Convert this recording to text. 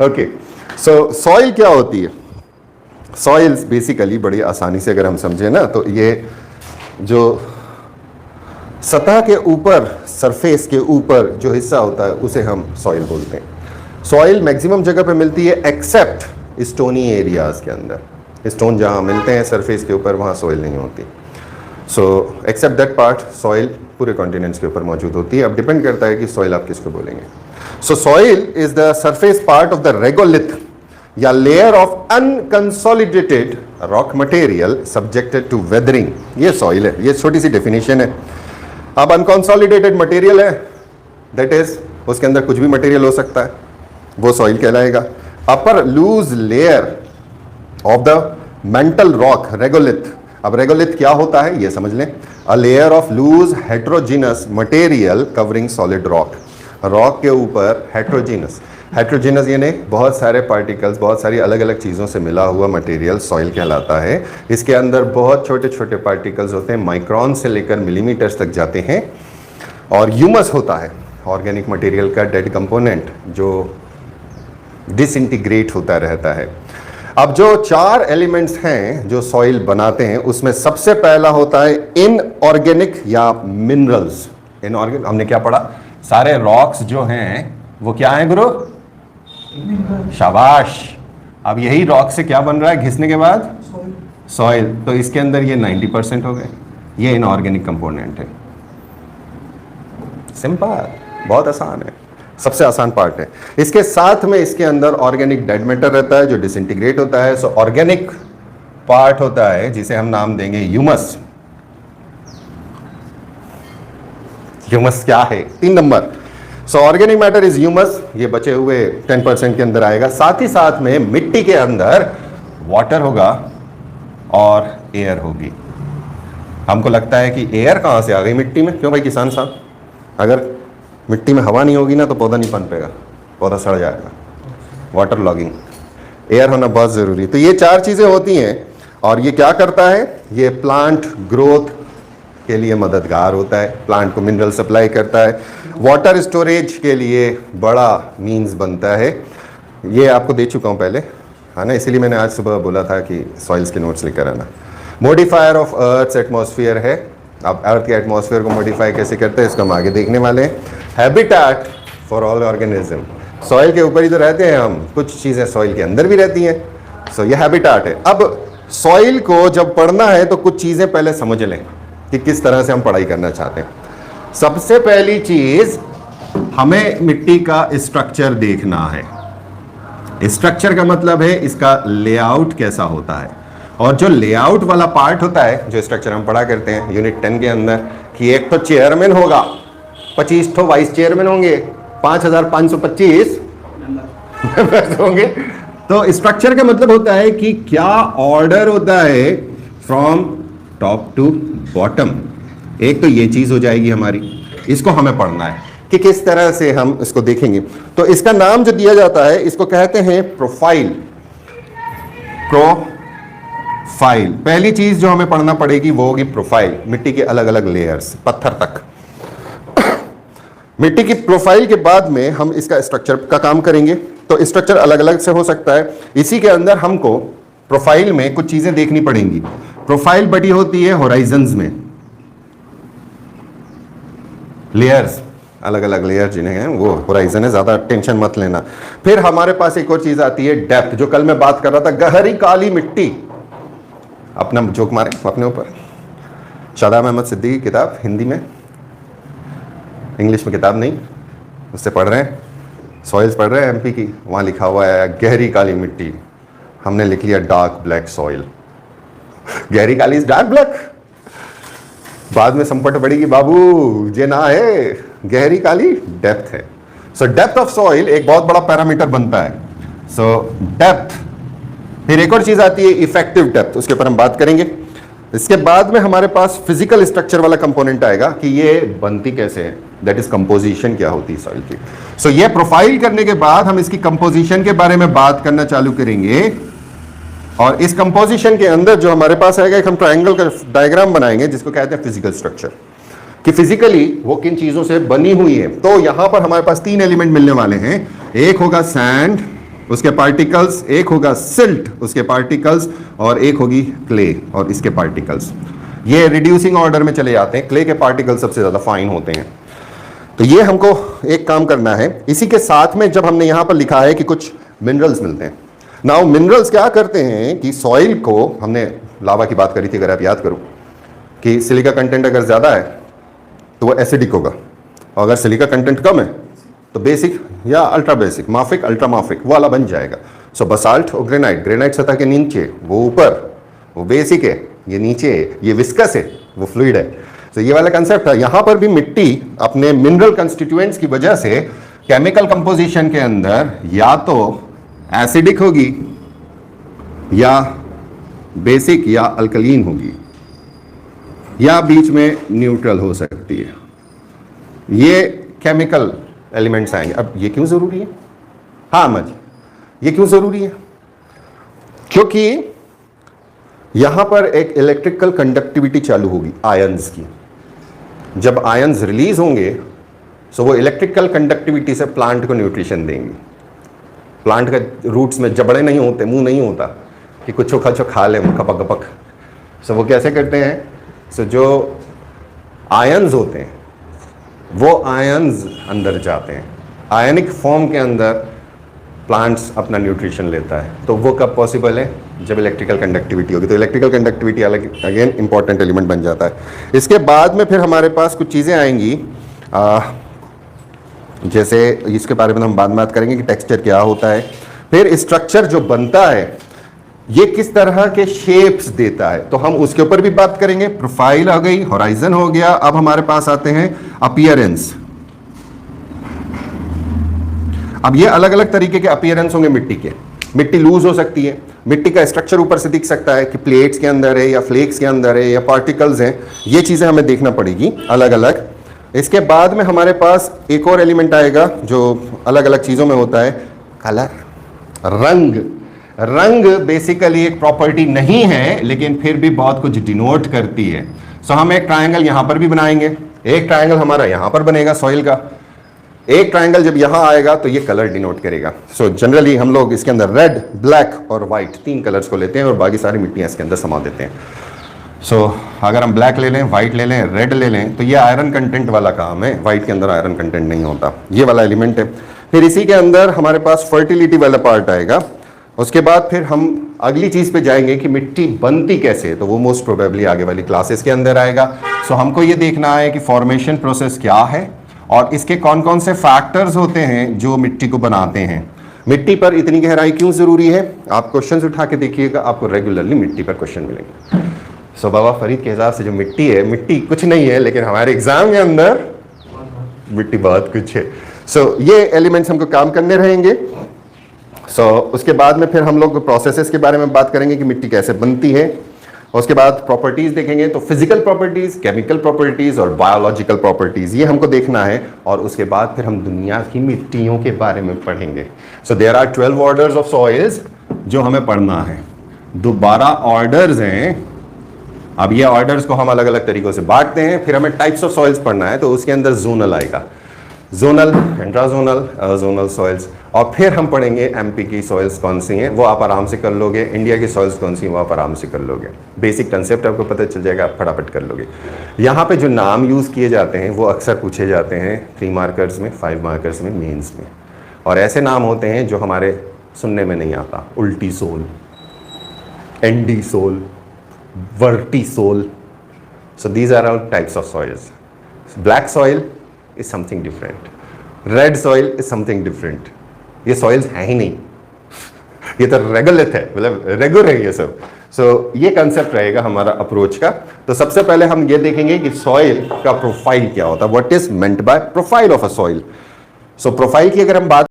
Okay, सो soil क्या होती है? सॉइल्स बेसिकली बड़ी आसानी से अगर हम समझे ना, तो ये जो सतह के ऊपर, सरफेस के ऊपर जो हिस्सा होता है उसे हम सॉइल बोलते हैं। सॉइल मैक्सिमम जगह पे मिलती है एक्सेप्ट स्टोनी एरियाज के अंदर। स्टोन जहाँ मिलते हैं सरफेस के ऊपर वहाँ सॉइल नहीं होती। So except that part soil पूरे कॉन्टिनेंट्स के ऊपर मौजूद होती है। अब डिपेंड करता है कि सॉइल आप किसको बोलेंगे। So soil is the surface part of the regolith या layer of unconsolidated rock material subjected to weathering. ये सॉइल है, ये छोटी सी डेफिनेशन है। अब अनकंसोलिडेटेड मटेरियल है, दैट इज उसके अंदर कुछ भी मटेरियल हो सकता है, वो सॉइल कहलाएगा। Upper loose layer of the mantle rock regolith. अब रेगोलिथ क्या होता है ये समझ लें। A layer of loose heterogeneous material covering solid rock. Rock के ऊपर हेट्रोजीनस यानी बहुत सारे पार्टिकल्स, बहुत सारी अलग अलग चीज़ों से मिला हुआ मटेरियल सॉइल कहलाता है। इसके अंदर बहुत छोटे छोटे पार्टिकल्स होते हैं, माइक्रोन से लेकर मिलीमीटर्स तक जाते हैं। और ह्यूमस होता है ऑर्गेनिक मटेरियल का डेड कंपोनेंट जो डिसइंटीग्रेट होता रहता है। अब जो 4 एलिमेंट्स हैं जो सॉइल बनाते हैं, उसमें सबसे पहला होता है इनऑर्गेनिक या मिनरल्स। इनऑर्गेनिक हमने क्या पढ़ा? सारे रॉक्स जो हैं वो क्या है गुरु? शाबाश। अब यही रॉक से क्या बन रहा है घिसने के बाद? सॉइल। तो इसके अंदर ये 90% हो गए, ये इनऑर्गेनिक कंपोनेंट है। सिंपल, बहुत आसान है, सबसे आसान पार्ट है। इसके साथ में इसके अंदर ऑर्गेनिक डेड मैटर रहता है जो डिसइंटीग्रेट होता है। सो ऑर्गेनिक पार्ट होता है जिसे हम नाम देंगे ह्यूमस। ह्यूमस क्या है? 3 number. So organic matter is humus, ये बचे हुए 10% के अंदर आएगा। साथ ही साथ में मिट्टी के अंदर वाटर होगा और एयर होगी। हमको लगता है कि एयर कहां से आ गई मिट्टी में? क्यों भाई किसान साहब? अगर मिट्टी में हवा नहीं होगी ना तो पौधा नहीं पनपेगा, पौधा सड़ जाएगा। वाटर लॉगिंग, एयर होना बहुत ज़रूरी। तो ये 4 चीज़ें होती हैं और ये क्या करता है? ये प्लांट ग्रोथ के लिए मददगार होता है, प्लांट को मिनरल सप्लाई करता है, वाटर स्टोरेज के लिए बड़ा मीन्स बनता है। ये आपको दे चुका हूँ पहले, है ना, इसीलिए मैंने आज सुबह बोला था कि सॉइल्स के नोट्स लेकर आना। मॉडिफायर ऑफ अर्थ एटमॉस्फेयर है। अब अर्थ के एटमॉस्फेयर को मॉडिफाई कैसे करते हैं इसको हम आगे देखने वाले हैं। Habitat for all organism, soil के ऊपर ही तो रहते हैं हम, कुछ चीज़ें सॉइल के अंदर भी रहती हैं। सो ये हैबिटेट है। अब सॉइल को जब पढ़ना है तो कुछ चीज़ें पहले समझ लें कि किस तरह से हम पढ़ाई करना चाहते हैं। सबसे पहली चीज़, हमें मिट्टी का स्ट्रक्चर देखना है। स्ट्रक्चर का मतलब है इसका लेआउट कैसा होता है। और जो लेआउट वाला पार्ट होता है, जो स्ट्रक्चर हम पढ़ा करते हैं यूनिट 10 के अंदर, कि एक तो चेयरमैन होगा, 25 तो वाइस चेयरमैन होंगे, 5525 मेंबर्स होंगे। तो स्ट्रक्चर का मतलब होता है कि क्या ऑर्डर होता है फ्रॉम टॉप टू बॉटम। एक तो ये चीज हो जाएगी हमारी, इसको हमें पढ़ना है कि किस तरह से हम इसको देखेंगे। तो इसका नाम जो दिया जाता है इसको कहते हैं प्रोफाइल। प्रोफाइल, पहली चीज जो हमें पढ़ना पड़ेगी वो होगी प्रोफाइल। मिट्टी के अलग अलग लेयर्स, पत्थर तक। मिट्टी की प्रोफाइल के बाद में हम इसका स्ट्रक्चर का काम करेंगे। तो स्ट्रक्चर अलग अलग से हो सकता है। इसी के अंदर हमको प्रोफाइल में कुछ चीजें देखनी पड़ेंगी। प्रोफाइल बटी होती है होराइजन्स में, लेयर्स, अलग अलग लेयर जिन्हें हैं वो होराइजन है, ज्यादा टेंशन मत लेना। फिर हमारे पास एक और चीज आती है डेप्थ, जो कल मैं बात कर रहा था, गहरी काली मिट्टी। अपना जोक मारे अपने ऊपर। शादाब अहमद सिद्दीकी की किताब, हिंदी में, इंग्लिश में किताब नहीं, उससे पढ़ रहे हैं, सॉइल्स पढ़ रहे हैं एमपी की। वहां लिखा हुआ है गहरी काली मिट्टी, हमने लिख लिया डार्क ब्लैक सॉइल। गहरी काली इज डार्क ब्लैक, बाद में संपट पड़ेगी बाबू, जे ना है गहरी काली डेप्थ है। सो डेप्थ ऑफ सॉइल एक बहुत बड़ा पैरामीटर बनता है। सो डेप्थ। फिर एक और चीज आती है इफेक्टिव डेप्थ, उसके ऊपर हम बात करेंगे। इसके बाद में हमारे पास फिजिकल स्ट्रक्चर वाला कंपोनेंट आएगा कि ये बनती कैसे है, दैट इज कंपोजिशन क्या होती है सॉइल की। सो ये प्रोफाइल करने के बाद हम इसकी कंपोजिशन के बारे में बात करना चालू करेंगे। और इस कंपोजिशन के अंदर जो हमारे पास आएगा, एक हम ट्रायंगल का डायग्राम बनाएंगे जिसको कहते हैं फिजिकल स्ट्रक्चर, कि फिजिकली वो किन चीजों से बनी हुई है। तो यहां पर हमारे पास 3 एलिमेंट मिलने वाले हैं। एक होगा सैंड, उसके पार्टिकल्स, एक होगा सिल्ट उसके पार्टिकल्स, और एक होगी क्ले और इसके पार्टिकल्स। ये रिड्यूसिंग ऑर्डर में चले जाते हैं, क्ले के पार्टिकल्स सबसे ज्यादा फाइन होते हैं। तो ये हमको एक काम करना है। इसी के साथ में जब हमने यहां पर लिखा है कि कुछ मिनरल्स मिलते हैं, नाउ मिनरल्स क्या करते हैं कि सॉइल को, हमने लावा की बात करी थी अगर आप याद करो, कि सिलिका कंटेंट अगर ज्यादा है तो वो एसिडिक होगा, और अगर सिलिका कंटेंट कम है तो बेसिक या अल्ट्रा बेसिक, माफिक, अल्ट्रा माफिक वाला बन जाएगा। सो बसाल्ट और ग्रेनाइट, ग्रेनाइट सतह के नीचे, वो ऊपर वो बेसिक है, ये नीचे है, ये विस्कस है, वो फ्लूइड है। तो ये वाला कंसेप्ट है। यहां पर भी मिट्टी अपने मिनरल कंस्टिट्यूएंट्स की वजह से केमिकल कंपोजिशन के अंदर या तो एसिडिक होगी या बेसिक या अल्कलीन होगी, या बीच में न्यूट्रल हो सकती है। ये केमिकल एलिमेंट्स आएंगे। अब ये क्यों जरूरी है? हाँ मज, ये क्यों जरूरी है? क्योंकि यहां पर एक इलेक्ट्रिकल कंडक्टिविटी चालू होगी आयंस की। जब आयंस रिलीज होंगे तो वो इलेक्ट्रिकल कंडक्टिविटी से प्लांट को न्यूट्रिशन देंगे। प्लांट का रूट्स में जबड़े नहीं होते, मुंह नहीं होता कि कुछ खचो खा ले कपक कपक। सो वो कैसे करते हैं? सो जो आयंस होते हैं वो आयंस अंदर जाते हैं, आयनिक फॉर्म के अंदर प्लांट्स अपना न्यूट्रिशन लेता है। तो वो कब पॉसिबल है? जब इलेक्ट्रिकल कंडक्टिविटी होगी। तो इलेक्ट्रिकल कंडक्टिविटी अलग अगेन इंपॉर्टेंट एलिमेंट बन जाता है। इसके बाद में फिर हमारे पास कुछ चीज़ें आएंगी, जैसे इसके बारे में हम बाद में बात करेंगे कि टेक्सचर क्या होता है। फिर स्ट्रक्चर जो बनता है ये किस तरह के शेप्स देता है, तो हम उसके ऊपर भी बात करेंगे। प्रोफाइल आ गई, होराइजन हो गया। अब हमारे पास आते हैं अपीयरेंस। अब ये अलग अलग तरीके के अपीयरेंस होंगे मिट्टी के। मिट्टी लूज हो सकती है, मिट्टी का स्ट्रक्चर ऊपर से दिख सकता है कि प्लेट्स के अंदर है या फ्लेक्स के अंदर है या पार्टिकल्स हैं। ये चीजें हमें देखना पड़ेगी अलग अलग। इसके बाद में हमारे पास एक और एलिमेंट आएगा जो अलग अलग चीजों में होता है, कलर, रंग। रंग बेसिकली एक प्रॉपर्टी नहीं है लेकिन फिर भी बहुत कुछ डिनोट करती है। सो हम एक ट्रायंगल यहां पर भी बनाएंगे, एक ट्रायंगल हमारा यहां पर बनेगा सॉइल का, एक ट्रायंगल जब यहां आएगा तो ये कलर डिनोट करेगा। सो जनरली हम लोग इसके अंदर रेड, ब्लैक और व्हाइट 3 कलर्स को लेते हैं और बाकी सारी मिट्टियां इसके अंदर समा देते हैं। सो अगर हम ब्लैक ले लें, व्हाइट ले लें, रेड ले लें, तो ये आयरन कंटेंट वाला काम है। व्हाइट के अंदर आयरन कंटेंट नहीं होता, ये वाला एलिमेंट है। फिर इसी के अंदर हमारे पास फर्टिलिटी वाला पार्ट आएगा। उसके बाद फिर हम अगली चीज पे जाएंगे कि मिट्टी बनती कैसे है, तो वो मोस्ट प्रोबेबली आगे वाली क्लासेस के अंदर आएगा। सो हमको ये देखना है कि फॉर्मेशन प्रोसेस क्या है और इसके कौन कौन से फैक्टर्स होते हैं जो मिट्टी को बनाते हैं। मिट्टी पर इतनी गहराई क्यों जरूरी है? आप क्वेश्चंस उठा के देखिएगा, आपको रेगुलरली मिट्टी पर क्वेश्चन मिलेंगे। सो बाबा फरीद के हिसाब से जो मिट्टी है, मिट्टी कुछ नहीं है, लेकिन हमारे एग्जाम के अंदर मिट्टी बहुत कुछ है। सो ये एलिमेंट्स हमको काम करने रहेंगे। उसके बाद में फिर हम लोग प्रोसेसेस के बारे में बात करेंगे कि मिट्टी कैसे बनती है। उसके बाद प्रॉपर्टीज देखेंगे, तो फिजिकल प्रॉपर्टीज, केमिकल प्रॉपर्टीज और बायोलॉजिकल प्रॉपर्टीज, ये हमको देखना है। और उसके बाद फिर हम दुनिया की मिट्टियों के बारे में पढ़ेंगे। So there are 12 orders of soils जो हमें पढ़ना है। 12 ऑर्डर्स हैं। अब ये ऑर्डर्स को हम अलग अलग तरीकों से बांटते हैं। फिर हमें टाइप्स ऑफ सॉइल्स पढ़ना है, तो उसके अंदर जोनल आएगा, जोनल, इंट्राजोनल, जोनल सॉइल्स। और फिर हम पढ़ेंगे एमपी की सॉइल्स कौन सी हैं, वो आप आराम से कर लोगे। इंडिया की सॉइल्स कौन सी हैं, वो आप आराम से कर लोगे। बेसिक कंसेप्ट आपको पता चल जाएगा, आप फटाफट कर लोगे। यहाँ पे जो नाम यूज़ किए जाते हैं वो अक्सर पूछे जाते हैं 3 मार्कर्स में, 5 मार्कर्स में, मेंस में। और ऐसे नाम होते हैं जो हमारे सुनने में नहीं आता, ultisol, andisol, vertisol. So these are our types of soils. Black soil is something different, red soil is something different. ये सॉइल्स हैं ही नहीं, ये तो रेगुलर है, मतलब रेगुलर है ये सब। सो ये कंसेप्ट रहेगा हमारा अप्रोच का। तो सबसे पहले हम ये देखेंगे कि सॉइल का प्रोफाइल क्या होता है, what is meant by profile of a soil. So profile की अगर हम बात